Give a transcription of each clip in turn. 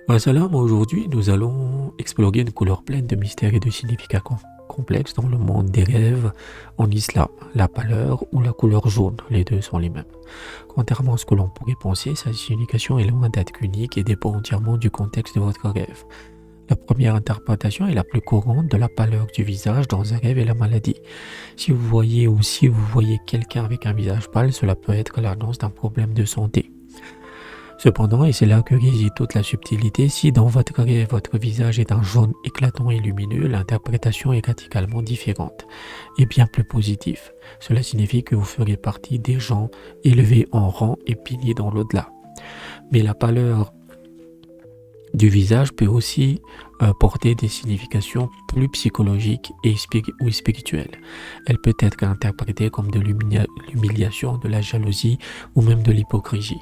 Salam, aujourd'hui nous allons explorer une couleur pleine de mystères et de significats complexes dans le monde des rêves en islam. La pâleur ou la couleur jaune, les deux sont les mêmes. Contrairement à ce que l'on pourrait penser, sa signification est loin d'être unique et dépend entièrement du contexte de votre rêve. La première interprétation est la plus courante de la pâleur du visage dans un rêve et la maladie. Si vous voyez ou si vous voyez quelqu'un avec un visage pâle, cela peut être l'annonce d'un problème de santé. Cependant, et c'est là que réside toute la subtilité, si dans votre rêve votre visage est d'un jaune éclatant et lumineux, l'interprétation est radicalement différente et bien plus positive. Cela signifie que vous ferez partie des gens élevés en rang et piliers dans l'au-delà. Mais la pâleur du visage peut aussi porter des significations plus psychologiques ou spirituelles. Elle peut être interprétée comme de l'humiliation, de la jalousie ou même de l'hypocrisie.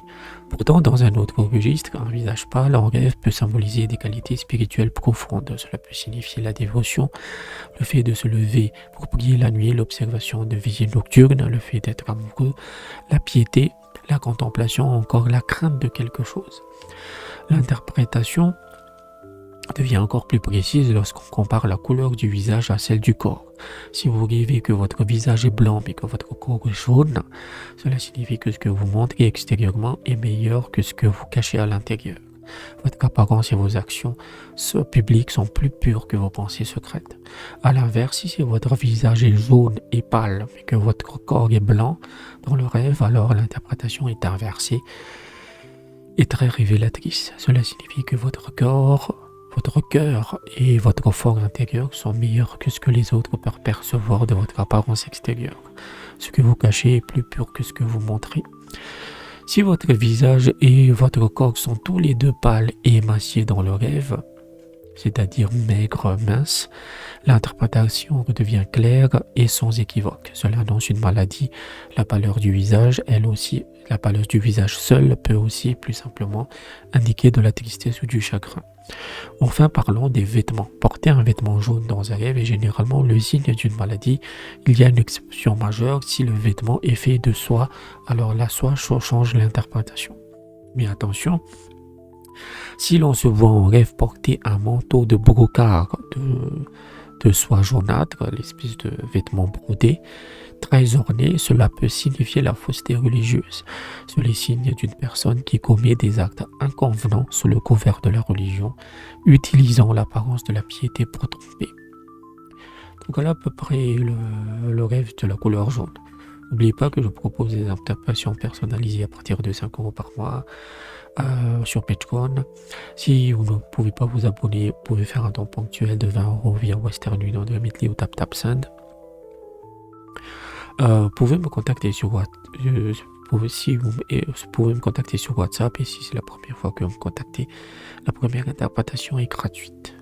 Pourtant, dans un autre registre, un visage pâle en rêve peut symboliser des qualités spirituelles profondes. Cela peut signifier la dévotion, le fait de se lever pour prier la nuit, l'observation de visions nocturnes, le fait d'être amoureux, la piété, la contemplation, encore la crainte de quelque chose. L'interprétation devient encore plus précise lorsqu'on compare la couleur du visage à celle du corps. Si vous rêvez que votre visage est blanc mais que votre corps est jaune, cela signifie que ce que vous montrez extérieurement est meilleur que ce que vous cachez à l'intérieur. Votre apparence et vos actions publiques sont plus pures que vos pensées secrètes. A l'inverse, si votre visage est jaune et pâle mais que votre corps est blanc dans le rêve, alors l'interprétation est inversée et très révélatrice. Cela signifie que votre cœur et votre fort intérieur sont meilleurs que ce que les autres peuvent percevoir de votre apparence extérieure. Ce que vous cachez est plus pur que ce que vous montrez. Si votre visage et votre corps sont tous les deux pâles et émaciés dans le rêve, c'est-à-dire maigre, mince, l'interprétation redevient claire et sans équivoque. Cela annonce une maladie. La pâleur du visage, elle aussi, la pâleur du visage seule peut aussi, plus simplement, indiquer de la tristesse ou du chagrin. Enfin, parlons des vêtements. Porter un vêtement jaune dans un rêve est généralement le signe d'une maladie. Il y a une exception majeure, si le vêtement est fait de soie, alors la soie change l'interprétation. Mais attention, si l'on se voit en rêve porter un manteau de brocart de soie jaunâtre, l'espèce de vêtement brodé, très orné, cela peut signifier la fausseté religieuse. C'est le signe d'une personne qui commet des actes inconvenants sous le couvert de la religion, utilisant l'apparence de la piété pour tromper. Donc voilà à peu près le rêve de la couleur jaune. N'oubliez pas que je propose des interprétations personnalisées à partir de 5 € par mois sur Patreon. Si vous ne pouvez pas vous abonner, vous pouvez faire un don ponctuel de 20 € via Western Union, Remitly ou TapTapSend. Vous pouvez me contacter sur WhatsApp. Vous pouvez me contacter sur WhatsApp et si c'est la première fois que vous me contactez, la première interprétation est gratuite.